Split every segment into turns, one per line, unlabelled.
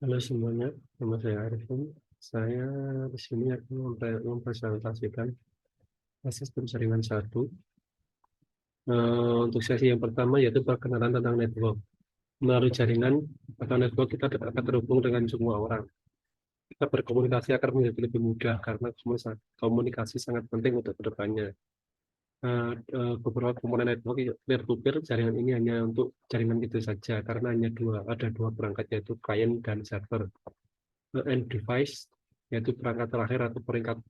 Halo semuanya, nama saya Arifin. Saya di sini akan mempresentasikan sistem jaringan satu. Untuk sesi yang pertama yaitu perkenalan tentang network. Melalui jaringan atau network kita akan terhubung dengan semua orang. Kita berkomunikasi akan menjadi lebih mudah karena komunikasi sangat penting untuk kedepannya. Beberapa komponen network peer-to-peer jaringan ini hanya untuk jaringan itu saja karena ada dua perangkat yaitu client dan server. End device yaitu perangkat terakhir atau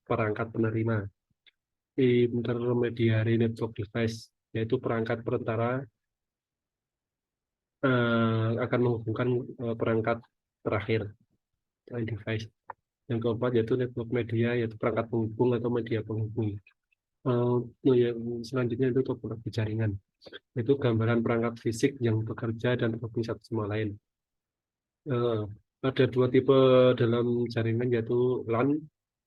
perangkat penerima. Intermediary network device yaitu perangkat perantara akan menghubungkan perangkat terakhir end device. Yang keempat yaitu network media yaitu perangkat penghubung atau media penghubung. Yang selanjutnya itu topologi jaringan, itu gambaran perangkat fisik yang bekerja dan terhubung satu sama lain. Eh, ada dua tipe dalam jaringan yaitu LAN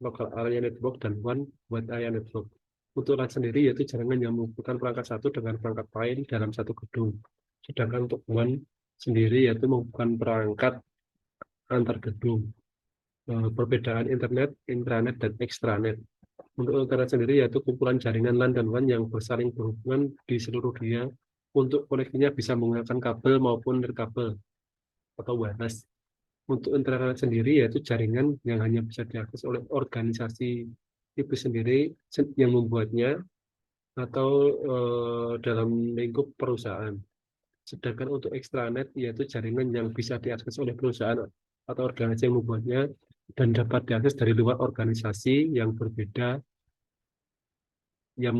local area network dan WAN wide area network. Untuk LAN sendiri yaitu jaringan yang menghubungkan perangkat satu dengan perangkat lain dalam satu gedung. Sedangkan untuk WAN sendiri yaitu menghubungkan perangkat antar gedung. Perbedaan internet, intranet, dan extranet. Untuk internet sendiri yaitu kumpulan jaringan LAN dan WAN yang bersaling berhubungan di seluruh dunia. Untuk koneksinya bisa menggunakan kabel maupun nirkabel atau wireless. Untuk internet sendiri yaitu jaringan yang hanya bisa diakses oleh organisasi itu sendiri yang membuatnya atau dalam lingkup perusahaan. Sedangkan untuk extranet yaitu jaringan yang bisa diakses oleh perusahaan atau organisasi yang membuatnya dan dapat diakses dari luar organisasi yang berbeda yang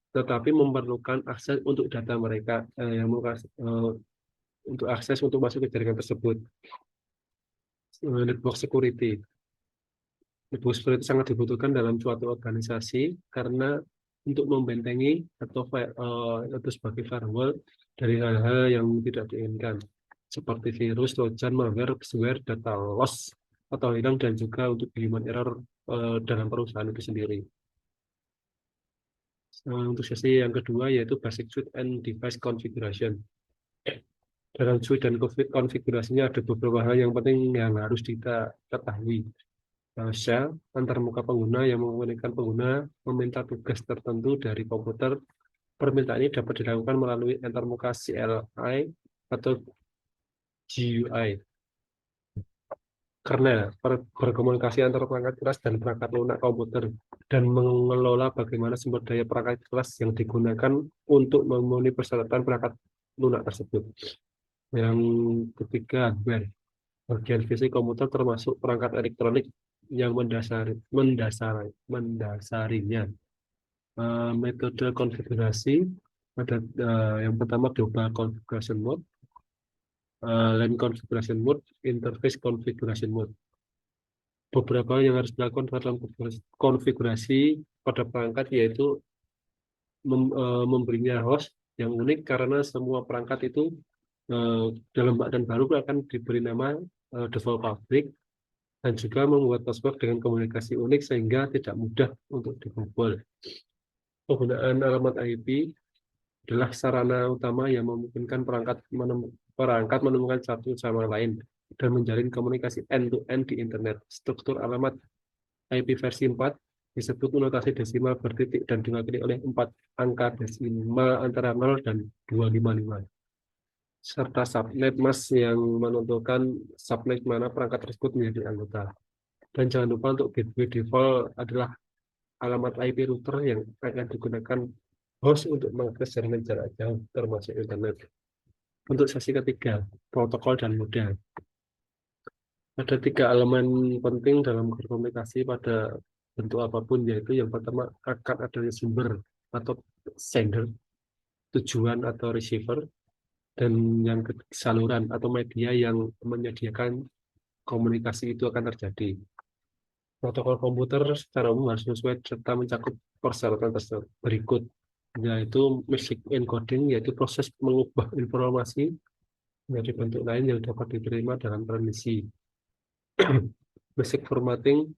tetapi memerlukan akses untuk data mereka untuk akses untuk masuk ke jaringan tersebut. Network security. Network security sangat dibutuhkan dalam suatu organisasi karena untuk membentengi atau sebagai firewall dari hal-hal yang tidak diinginkan seperti virus, trojan, malware, ransomware, data loss atau hilang dan juga untuk human error dalam perusahaan itu sendiri. Untuk sesi yang kedua yaitu basic switch and device configuration. Dalam switch dan konfigurasinya ada beberapa hal yang penting yang harus kita ketahui. Shell antar muka pengguna yang memungkinkan pengguna meminta tugas tertentu dari komputer. Permintaan ini dapat dilakukan melalui antarmuka CLI atau GUI. Kernel berkomunikasi antar perangkat keras dan perangkat lunak komputer dan mengelola bagaimana sumber daya perangkat keras yang digunakan untuk memenuhi persyaratan perangkat lunak tersebut. Yang ketiga, hardware. Bagian fisik komputer termasuk perangkat elektronik yang mendasarinya. Metode konfigurasi ada yang pertama global configuration mode, LAN configuration mode, interface configuration mode. Beberapa yang harus dilakukan dalam konfigurasi pada perangkat yaitu memberinya host yang unik karena semua perangkat itu dalam keadaan baru akan diberi nama default public dan juga membuat password dengan komunikasi unik sehingga tidak mudah untuk dibobol. Penggunaan alamat IP adalah sarana utama yang memungkinkan perangkat menemukan satu sama lain dan menjalin komunikasi end-to-end di internet. Struktur alamat IP versi 4 disebut notasi desimal bertitik dan diwakili oleh 4 angka desimal antara 0 dan 255. Serta subnet mask yang menentukan subnet mana perangkat tersebut menjadi anggota. Dan jangan lupa untuk gateway default adalah alamat IP router yang akan digunakan host untuk mengakses jaringan jarak jauh termasuk internet. Untuk sesi ketiga, protokol dan model. Ada 3 elemen penting dalam komunikasi pada bentuk apapun, yaitu yang pertama akan adanya sumber atau sender, tujuan atau receiver, dan yang saluran atau media yang menyediakan komunikasi itu akan terjadi. Protokol komputer secara umum harus sesuai serta mencakup persyaratan tersebut berikut, yaitu basic encoding, yaitu proses mengubah informasi menjadi bentuk lain yang dapat diterima dalam transmisi. Basic formatting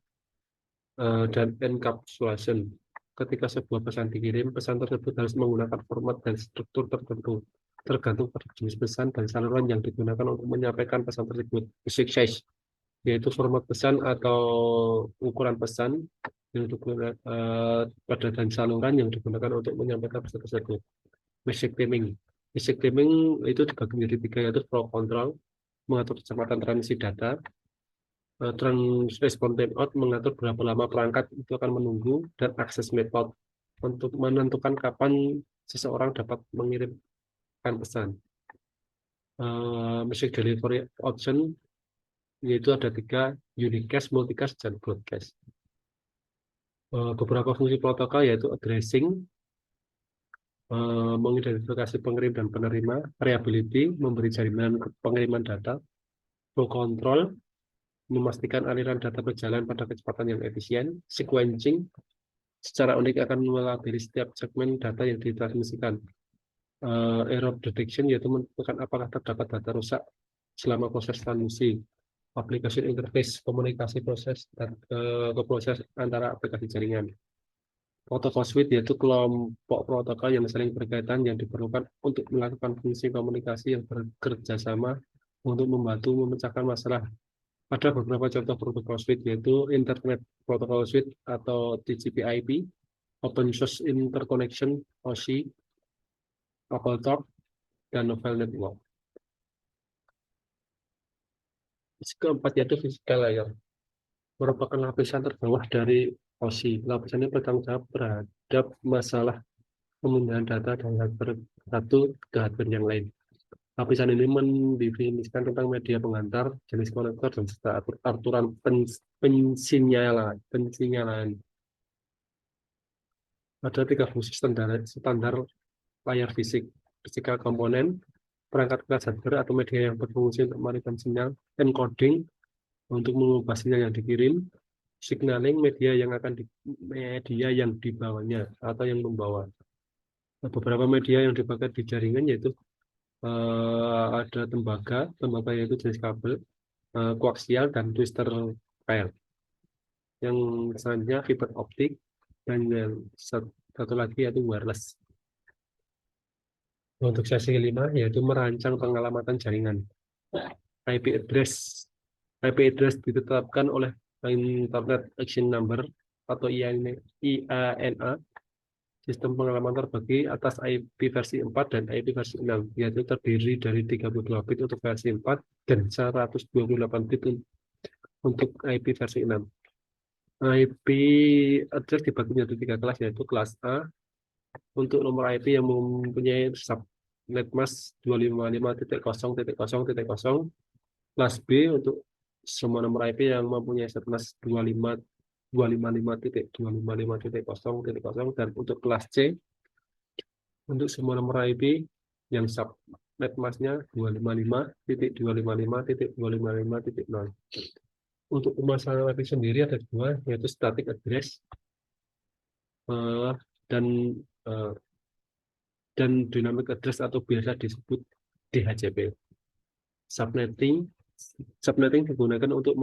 dan encapsulation. Ketika sebuah pesan dikirim, pesan tersebut harus menggunakan format dan struktur tertentu, tergantung pada jenis pesan dan saluran yang digunakan untuk menyampaikan pesan tersebut. Basic size. yaitu format pesan atau ukuran pesan yang pada dan saluran yang digunakan untuk menyampaikan pesan tersebut. Message timing. Message timing itu dibagi menjadi tiga, yaitu flow control, mengatur kecepatan transmisi data, respon timeout, mengatur berapa lama perangkat itu akan menunggu, dan akses method untuk menentukan kapan seseorang dapat mengirimkan pesan. Message delivery option yaitu ada tiga: unicast, multicast, dan broadcast. Beberapa fungsi protokol yaitu addressing, mengidentifikasi pengirim dan penerima, reliability, memberi jaminan pengiriman data, flow control, memastikan aliran data berjalan pada kecepatan yang efisien, sequencing, secara unik akan melabeli setiap segmen data yang ditransmisikan, error detection, yaitu menentukan apakah terdapat data rusak selama proses transmisi, application interface, komunikasi proses dan ke proses antara aplikasi jaringan. Protokol suite yaitu kelompok protokol yang saling berkaitan yang diperlukan untuk melakukan fungsi komunikasi yang bekerja sama untuk membantu memecahkan masalah. Ada beberapa contoh protokol suite yaitu Internet Protocol Suite atau TCP/IP, Open Source Interconnection (OSI), AppleTalk, dan Novel Network. Keempat yaitu physical layer, merupakan lapisan terbawah dari OSI. Lapisan ini bertanggung jawab terhadap masalah pemindahan data dari hardware satu ke hardware yang lain. Lapisan ini mendefinisikan tentang media pengantar, jenis konektor, dan serta aturan pensinyalan. Ada tiga fungsi standar layar fisik: physical komponen, perangkat kelas hardware atau media yang berfungsi untuk merekam sinyal, encoding untuk mengubah sinyal yang dikirim, signaling, media yang dibawanya atau yang membawa. Beberapa media yang dipakai di jaringan yaitu ada tembaga yaitu jenis kabel, koaksial, dan twister pair. Yang selanjutnya fiber optik, dan yang satu lagi yaitu wireless. Untuk sesi kelima yaitu merancang pengalamatan jaringan. IP address. IP address ditetapkan oleh Internet Action Number atau IANA. Sistem pengalaman terbagi atas IP versi 4 dan IP versi 6, yaitu terdiri dari 32 bit untuk versi 4 dan 128 bit untuk IP versi 6. IP address dibagi menjadi tiga kelas, yaitu kelas A untuk nomor IP yang mempunyai subnet mask 255.0.0.0, kelas B untuk semua nomor IP yang mempunyai subnet 255.255.0.0, dan untuk kelas C untuk semua nomor IP yang subnet masknya 255.255.255.0. Untuk pemasangan IP sendiri ada dua, yaitu static address dan dynamic address atau biasa disebut DHCP. Subnetting digunakan untuk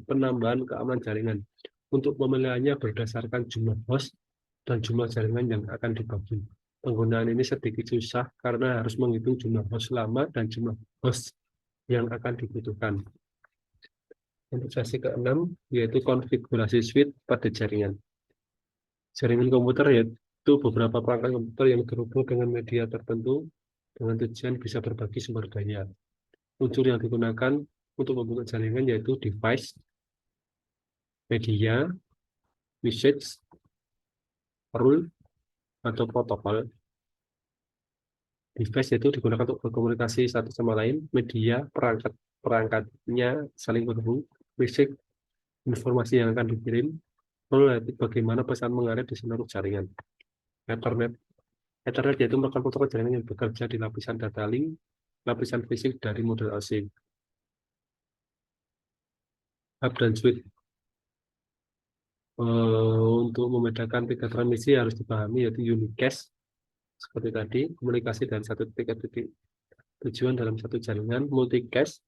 penambahan keamanan jaringan. Untuk pemilihannya berdasarkan jumlah host dan jumlah jaringan yang akan dibagi. Penggunaan ini sedikit susah karena harus menghitung jumlah host lama dan jumlah host yang akan dibutuhkan. Untuk sesi ke-6 yaitu konfigurasi switch pada jaringan. Jaringan komputer yaitu beberapa perangkat komputer yang terhubung dengan media tertentu dengan tujuan bisa berbagi sumber daya. Unsur yang digunakan untuk membentuk jaringan yaitu device, media, message, rule, atau protokol. Device itu digunakan untuk berkomunikasi satu sama lain, media, perangkatnya saling berhubung, message, informasi yang akan dikirim, rule, bagaimana pesan mengalir di seluruh jaringan. Ethernet yaitu merupakan protokol jaringan yang bekerja di lapisan data link, lapisan fisik dari model OSI. Hub dan switch. Untuk membedakan tiga transmisi harus dipahami yaitu unicast, seperti tadi, komunikasi dari satu titik ke titik tujuan dalam satu jaringan, multicast,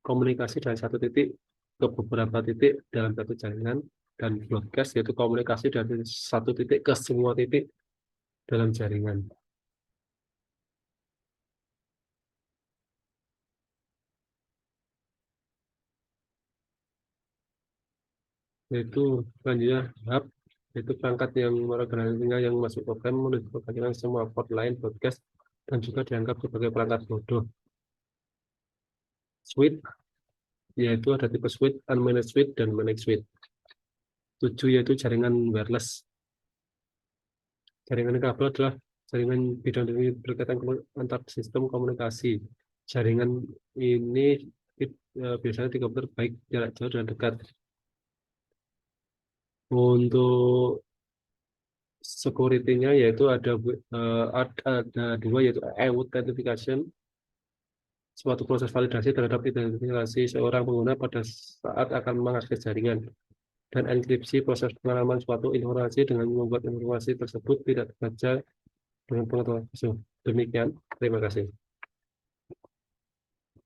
komunikasi dari satu titik ke beberapa titik dalam satu jaringan, dan broadcast yaitu komunikasi dari satu titik ke semua titik dalam jaringan. yaitu selanjutnya hub, yaitu perangkat yang merekomendasikan yang masuk program menunjukkan semua port lain broadcast dan juga dianggap sebagai perangkat bodoh. Switch, yaitu ada tipe switch, unmanaged switch, dan managed switch. 7 yaitu jaringan wireless. Jaringan kabel adalah jaringan bidang ini berkaitan antar sistem komunikasi. Jaringan ini biasanya di komputer baik jarak jauh dan dekat. Untuk security-nya yaitu ada dua, yaitu authentication, suatu proses validasi terhadap identifikasi seorang pengguna pada saat akan mengakses jaringan, dan enkripsi, proses pengalaman suatu informasi dengan membuat informasi tersebut tidak terbaca dengan pengetahuan khusus. Demikian, terima kasih.